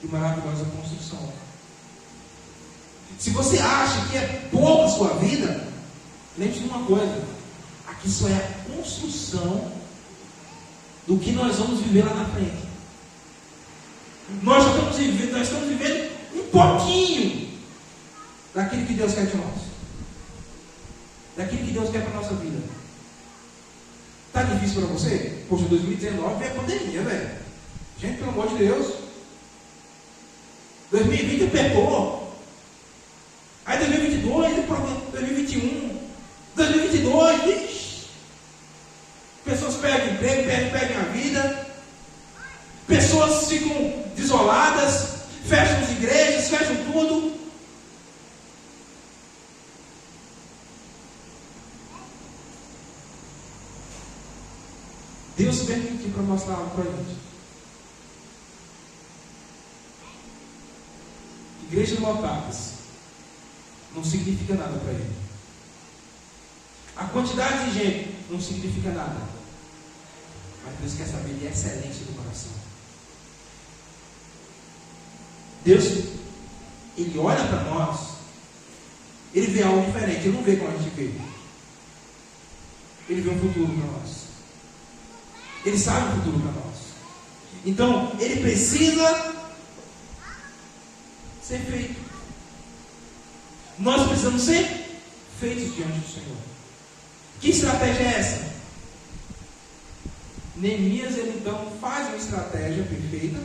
e maravilhosa construção. Se você acha que é pouco a sua vida, lembre-se de uma coisa: aqui só é a construção do que nós vamos viver lá na frente. Nós estamos vivendo um pouquinho daquilo que Deus quer de nós, daquilo que Deus quer para a nossa vida. Está difícil para você? Poxa, 2019 veio a pandemia, velho. Gente, pelo amor de Deus. 2020 apertou. Aí 2022, 2021, 2022, vixi. Pessoas perdem emprego, perdem a vida. Pessoas ficam desoladas, fecham as igrejas, fecham tudo. Deus permitiu para mostrar algo para a gente. Igrejas lotadas não significa nada para Ele. A quantidade de gente não significa nada. Mas Deus quer saber de excelência do coração. Deus, Ele olha para nós, Ele vê algo diferente. Ele não vê como a gente vê. Ele vê um futuro para nós. Ele sabe o futuro para nós. Então, Ele precisa ser feito. Nós precisamos ser feitos diante do Senhor. Que estratégia é essa? Neemias, ele então faz uma estratégia perfeita.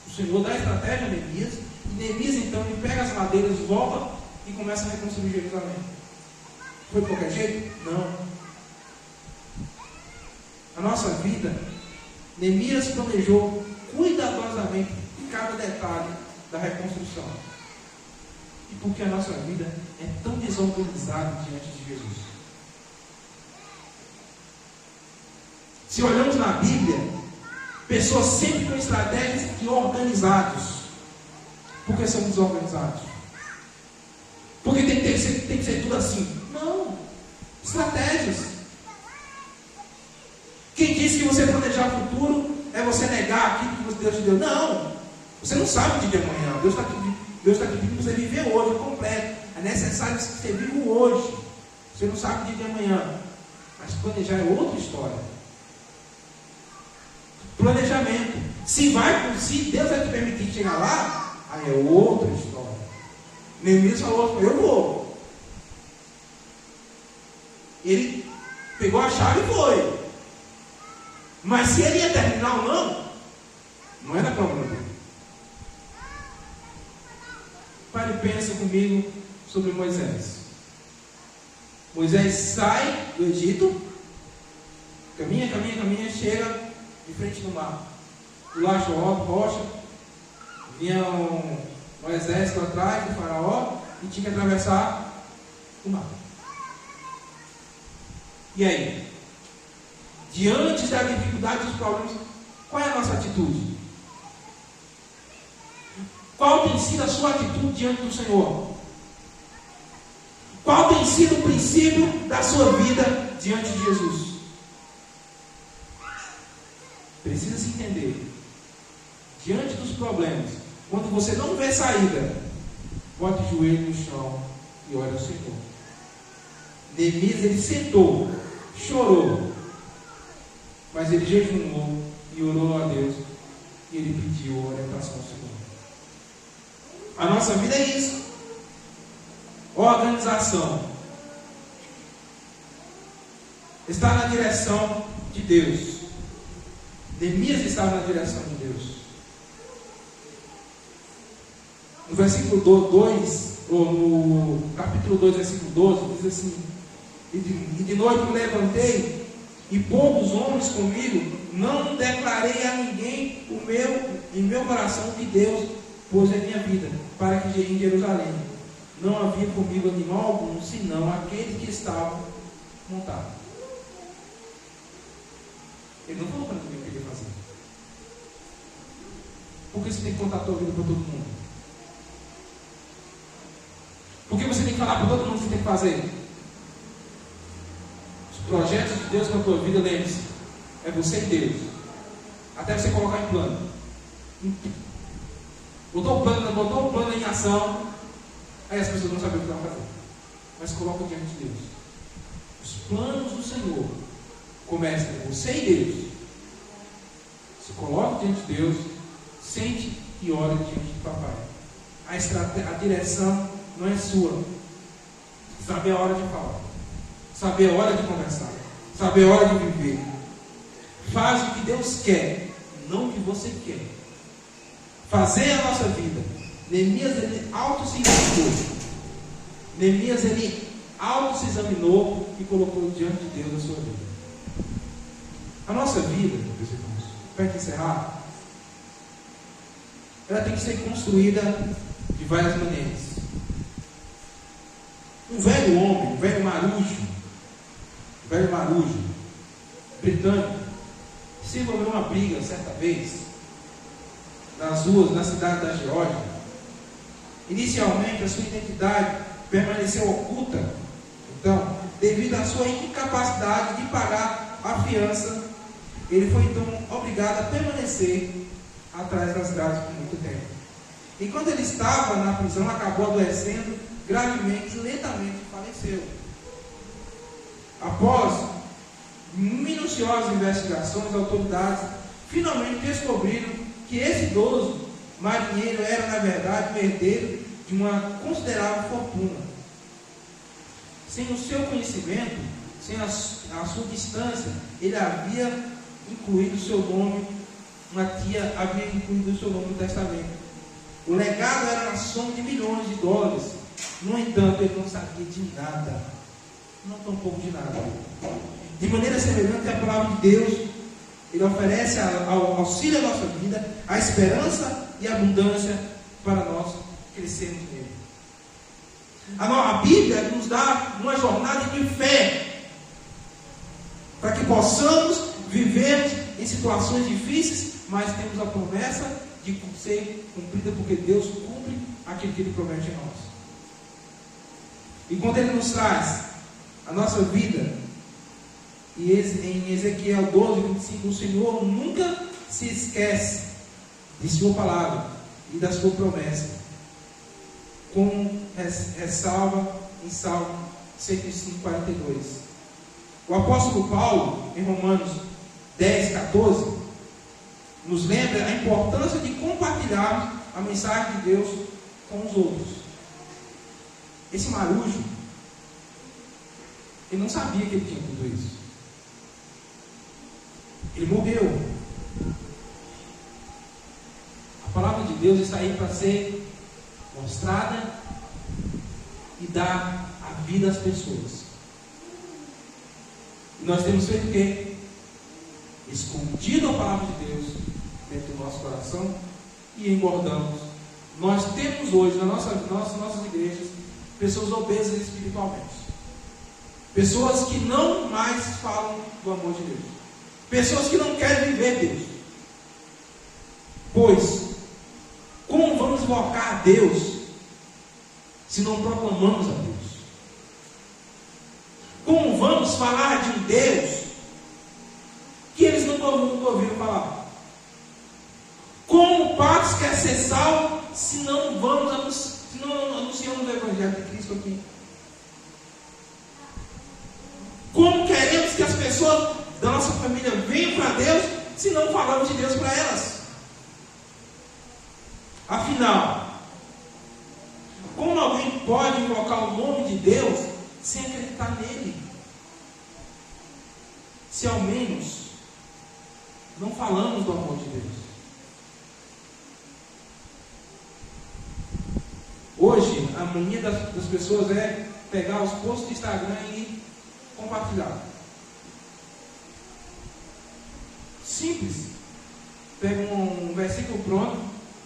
O Senhor dá a estratégia a Neemias. E Neemias então ele pega as madeiras, volta e começa a reconstruir Jerusalém. Foi de qualquer jeito? Não. A nossa vida, Neemias planejou cuidadosamente cada detalhe da reconstrução. E porque a nossa vida é tão desorganizada diante de Jesus. Se olhamos na Bíblia, pessoas sempre com estratégias de organizados. Por que são desorganizados? Porque tem que ser tudo assim. Não. Estratégias. Quem disse que você planejar o futuro é você negar aquilo que Deus te deu? Não. Você não sabe o dia de amanhã. Deus está aqui pedindo para você viver hoje completo. É necessário que você viva hoje. Você não sabe o dia de amanhã. Mas planejar é outra história. Planejamento. Se Deus vai te permitir chegar lá, aí é outra história. Neemias falou: eu vou. Ele pegou a chave e foi. Mas se ele ia terminar ou não era problema dele. Pare e pensa comigo sobre Moisés. Moisés sai do Egito, caminha, chega de frente no mar. Do lado rocha, vinha o exército atrás do faraó e tinha que atravessar o mar. E aí? Diante da dificuldade dos problemas, qual é a nossa atitude? Qual tem sido a sua atitude diante do Senhor? Qual tem sido o princípio da sua vida diante de Jesus? Precisa se entender. Diante dos problemas, quando você não vê saída, bote o joelho no chão e ore ao Senhor. Neemias, ele sentou, chorou, mas ele jejuou e orou a Deus e ele pediu a orientação ao Senhor. A nossa vida é isso. Organização. Está na direção de Deus. Neemias estava na direção de Deus. No versículo 2, ou no capítulo 2, versículo 12, diz assim: E de noite me levantei, e poucos homens comigo, não declarei a ninguém em meu coração que Deus pôs em minha vida, para que em Jerusalém não havia comigo animal algum, senão aqueles que estavam montados. Ele não falou para ninguém o que ele ia fazer. Por que você tem que contar a tua vida para todo mundo? Por que você tem que falar para todo mundo o que você tem que fazer? Os projetos de Deus para a tua vida, lembre-se, é você e Deus. Até você colocar em plano. Botou o plano em ação, aí as pessoas não sabem o que vão fazer. Mas coloca diante de Deus. Os planos do Senhor começam com você e Deus. Se coloca diante de Deus, sente e ora diante do papai. A direção não é sua. Saber a hora de falar, saber a hora de conversar, saber a hora de viver. Faz o que Deus quer, não o que você quer. Fazer a nossa vida. Neemias, ele auto se investigou. Neemias, ele auto se examinou e colocou diante de Deus a sua vida. A nossa vida, meus irmãos, para encerrar, ela tem que ser construída de várias maneiras. Um velho homem, um velho marujo britânico, se envolveu uma briga certa vez nas ruas, na cidade da Geórgia. Inicialmente a sua identidade permaneceu oculta. Então, devido à sua incapacidade de pagar a fiança, ele foi então obrigado a permanecer atrás das grades por muito tempo. E quando ele estava na prisão, acabou adoecendo gravemente e lentamente faleceu. Após minuciosas investigações, as autoridades finalmente descobriram que esse idoso marinheiro era, na verdade, o herdeiro de uma considerável fortuna. Sem o seu conhecimento, sem a sua distância, ele havia incluído o seu nome, uma tia havia incluído o seu nome no testamento. O legado era na soma de milhões de dólares. No entanto, ele não sabia de nada, não tão pouco de nada. De maneira semelhante à palavra de Deus, ele oferece ao auxílio à nossa vida, a esperança e a abundância para nós crescermos nele. A Bíblia nos dá uma jornada de fé, para que possamos viver em situações difíceis, mas temos a promessa de ser cumprida, porque Deus cumpre aquilo que Ele promete em nós. E quando Ele nos traz a nossa vida, e em Ezequiel 12, 25, o Senhor nunca se esquece de sua palavra e da sua promessa, como ressalva em Salmo 105, 42. O apóstolo Paulo, em Romanos 10, 14, nos lembra a importância de compartilharmos a mensagem de Deus com os outros. Esse marujo, ele não sabia que ele tinha tudo isso. Ele morreu. A palavra de Deus está aí para ser mostrada e dar a vida às pessoas. E nós temos feito o quê? Escondido a palavra de Deus dentro do nosso coração e engordamos Nós temos hoje nas nossas igrejas pessoas obesas espiritualmente. Pessoas que não mais falam do amor de Deus. Pessoas que não querem viver Deus. Pois, como vamos invocar a Deus se não proclamamos a Deus? Como vamos falar de um Deus que eles nunca ouviram falar? Como o Patos quer ser salvo se não anunciamos o Evangelho de Cristo aqui? Como queremos que as pessoas da nossa família venham para Deus se não falamos de Deus para elas? Afinal, como alguém pode invocar o nome de Deus sem acreditar nele? Se ao menos não falamos do amor de Deus. Hoje, a mania das pessoas é pegar os posts do Instagram e compartilhar. Simples. Pega um versículo pronto.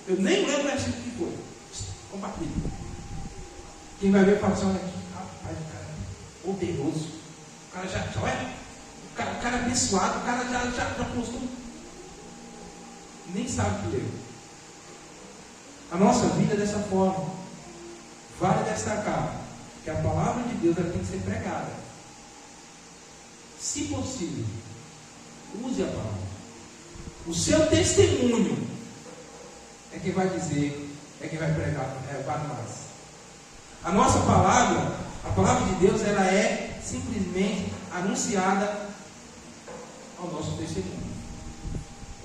Eu nem lembro o versículo que foi. Compartilha. Quem vai ver fala assim: olha aqui, rapaz, o cara é poderoso. O cara já olha. O cara é abençoado. O cara já postou. Nem sabe o que leu. A nossa vida é dessa forma. Vale destacar que a palavra de Deus ela tem que ser pregada. Se possível, use a palavra. O seu testemunho é quem vai dizer, é quem vai pregar, vale mais. A nossa palavra, a palavra de Deus, ela é simplesmente anunciada ao nosso testemunho.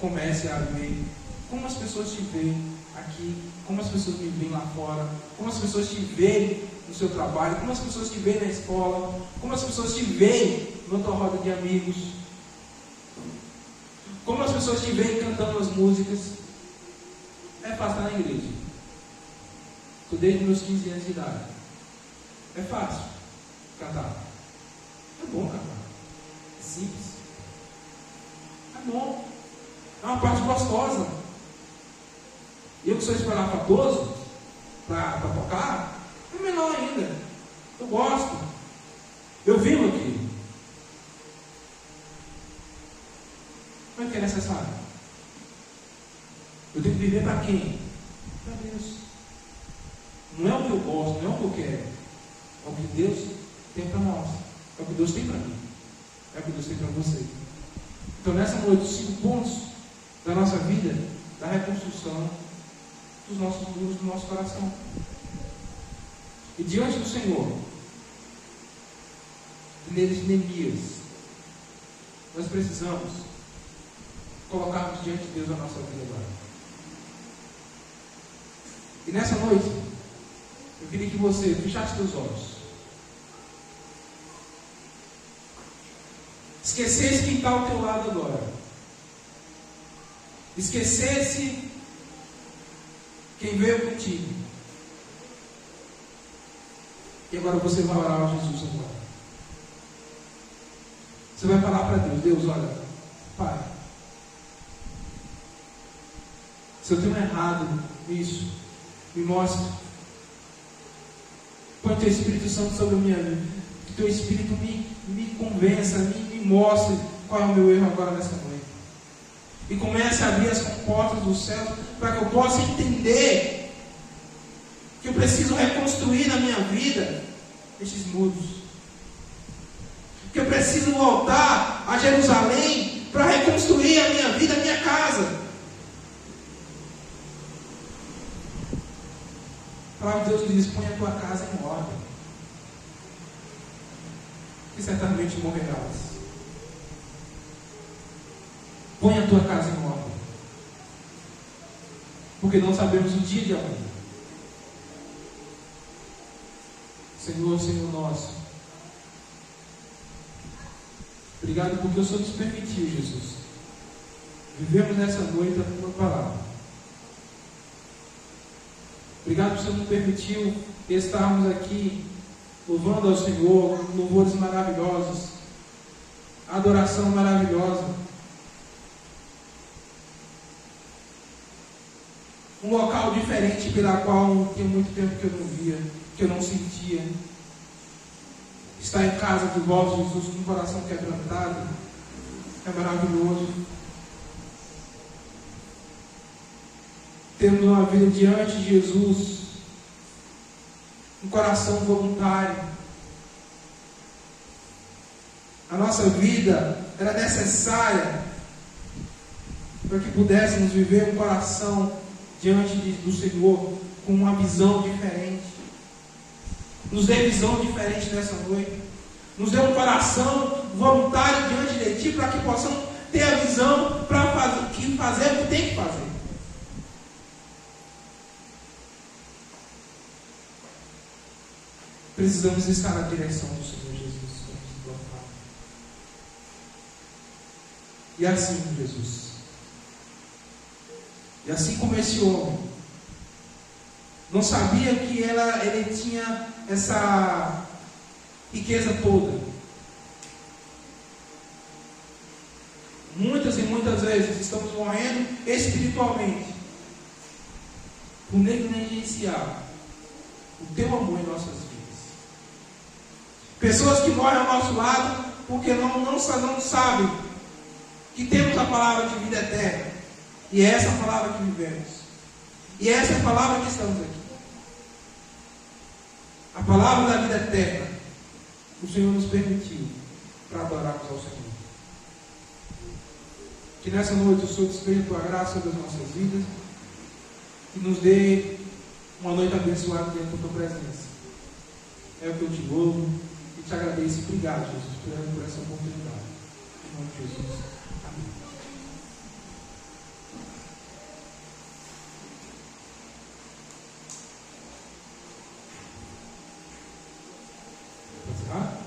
Comece a ver como as pessoas te veem aqui, como as pessoas me veem lá fora, como as pessoas te veem no seu trabalho, como as pessoas te veem na escola, como as pessoas te veem na tua roda de amigos, como as pessoas te veem cantando as músicas. É fácil estar na igreja. Estou desde meus 15 anos de idade. É fácil cantar. É bom cantar. É simples. É bom. É uma parte gostosa. Eu que sou espalhafatoso para tocar, é menor ainda. Eu gosto. Eu vivo aqui. Mas que é necessário? Eu tenho que viver para quem? Para Deus. Não é o que eu gosto, não é o que eu quero. É o que Deus tem para nós. É o que Deus tem para mim. É o que Deus tem para você. Então nessa noite, os 5 pontos da nossa vida, da reconstrução dos nossos muros, do nosso coração. E diante do Senhor, de Neemias, nós precisamos colocarmos diante de Deus a nossa vida agora. E nessa noite, eu queria que você fechasse seus olhos. Esquecesse quem está ao teu lado agora. Esquecesse quem veio contigo. E agora você vai orar a Jesus agora. Você vai falar para Deus: Deus, olha, Pai, se eu tenho errado nisso, me mostre. Põe teu Espírito Santo sobre a minha vida. Que teu Espírito me convença, me mostre qual é o meu erro agora nessa noite. E comece a abrir as comportas do céu para que eu possa entender que eu preciso reconstruir na minha vida estes muros. Que eu preciso voltar a Jerusalém para reconstruir a minha vida, a minha casa. A palavra de Deus diz: põe a tua casa em ordem, e certamente morrerás. Põe a tua casa em ordem, porque não sabemos o dia de amanhã. Senhor, Senhor nosso, obrigado porque o Senhor nos permitiu, Jesus, vivemos nessa noite a tua palavra. Obrigado por o Senhor nos permitiu estarmos aqui louvando ao Senhor, louvores maravilhosos, adoração maravilhosa. um local diferente pela qual tinha muito tempo que eu não via, que eu não sentia. Estar em casa de volta, Jesus, com o coração quebrantado, é maravilhoso. Temos uma vida diante de Jesus, um coração voluntário. A nossa vida era necessária para que pudéssemos viver um coração diante do Senhor com uma visão diferente. Nos dê visão diferente nessa noite. Nos dê um coração voluntário diante de Ti, para que possamos ter a visão para fazer o que tem que fazer. Precisamos estar na direção do Senhor Jesus, como se colocava. E assim, Jesus. E assim como esse homem não sabia que ele tinha essa riqueza toda. Muitas e muitas vezes estamos morrendo espiritualmente por negligenciar o Teu amor em nossas vidas. Pessoas que morrem ao nosso lado porque não sabem que temos a palavra de vida eterna. E é essa palavra que vivemos. E é essa palavra que estamos aqui. A palavra da vida eterna. O Senhor nos permitiu para adorarmos ao Senhor. Que nessa noite o Senhor despeje a Tua graça sobre as nossas vidas. E nos dê uma noite abençoada dentro da Tua presença. É o que eu te louvo e te agradeço. Obrigado, Jesus, por essa oportunidade. Em nome de Jesus. Amém. Tá?